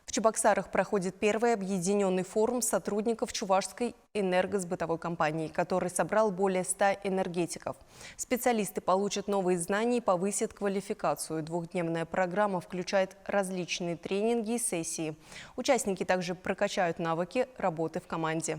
В Чебоксарах проходит первый объединенный форум сотрудников Чувашской энергосбытовой компании, который собрал более 100 энергетиков. Специалисты получат новые знания и повысят квалификацию. Двухдневная программа включает различные тренинги и сессии. Участники также прокачают навыки работы в команде.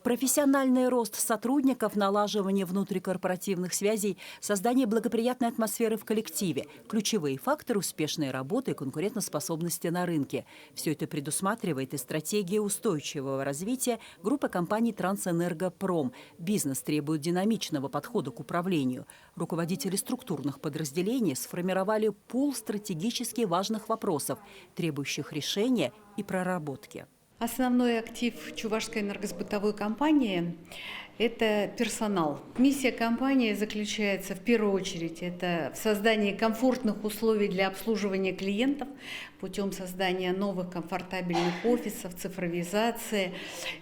Профессиональный рост сотрудников, налаживание внутрикорпоративных связей, создание благоприятной атмосферы в коллективе – ключевые факторы успешной работы и конкурентоспособности на рынке. Все это предусматривает и стратегия устойчивого развития группы компаний «Трансэнергопром». Бизнес требует динамичного подхода к управлению. Руководители структурных подразделений сформировали пул стратегически важных вопросов, требующих решения и проработки. Основной актив Чувашской энергосбытовой компании – это персонал. Миссия компании заключается в первую очередь это в создании комфортных условий для обслуживания клиентов путем создания новых комфортабельных офисов, цифровизации.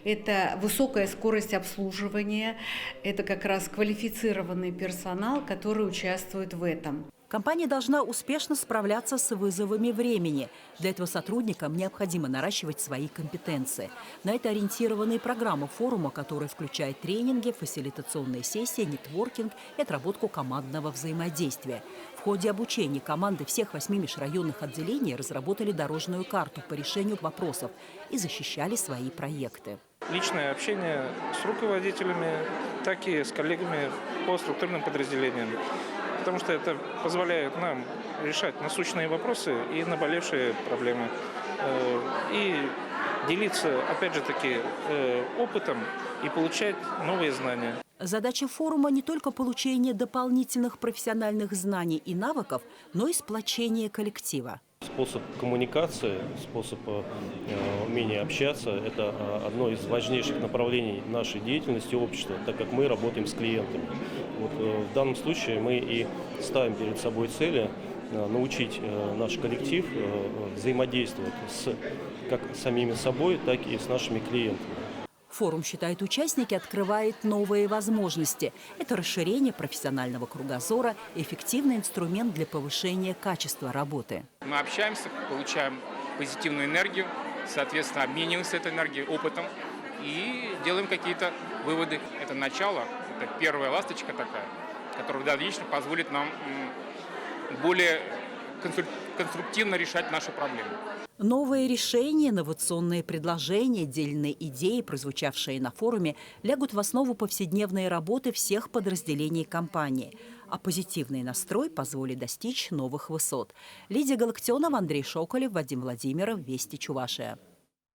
Это высокая скорость обслуживания, это как раз квалифицированный персонал, который участвует в этом. Компания должна успешно справляться с вызовами времени. Для этого сотрудникам необходимо наращивать свои компетенции. На это ориентированы и программы форума, которая включает тренинги, фасилитационные сессии, нетворкинг и отработку командного взаимодействия. В ходе обучения команды всех 8 межрайонных отделений разработали дорожную карту по решению вопросов и защищали свои проекты. Личное общение с руководителями, так и с коллегами по структурным подразделениям. Потому что это позволяет нам решать насущные вопросы и наболевшие проблемы. И делиться, опять же таки, опытом и получать новые знания. Задача форума не только получение дополнительных профессиональных знаний и навыков, но и сплочение коллектива. Способ коммуникации, способ умения общаться – это одно из важнейших направлений нашей деятельности общества, так как мы работаем с клиентами. Вот, в данном случае мы и ставим перед собой цели научить наш коллектив взаимодействовать как с самими собой, так и с нашими клиентами. Форум, считают участники, открывает новые возможности. Это расширение профессионального кругозора и эффективный инструмент для повышения качества работы. Мы общаемся, получаем позитивную энергию, соответственно, обмениваемся этой энергией, опытом и делаем какие-то выводы. Это начало, это первая ласточка такая, которая дальше позволит нам более конструктивно решать наши проблемы. Новые решения, инновационные предложения, дельные идеи, прозвучавшие на форуме, лягут в основу повседневной работы всех подразделений компании. А позитивный настрой позволит достичь новых высот. Лидия Галактионова, Андрей Шоколев, Вадим Владимиров, Вести Чувашия.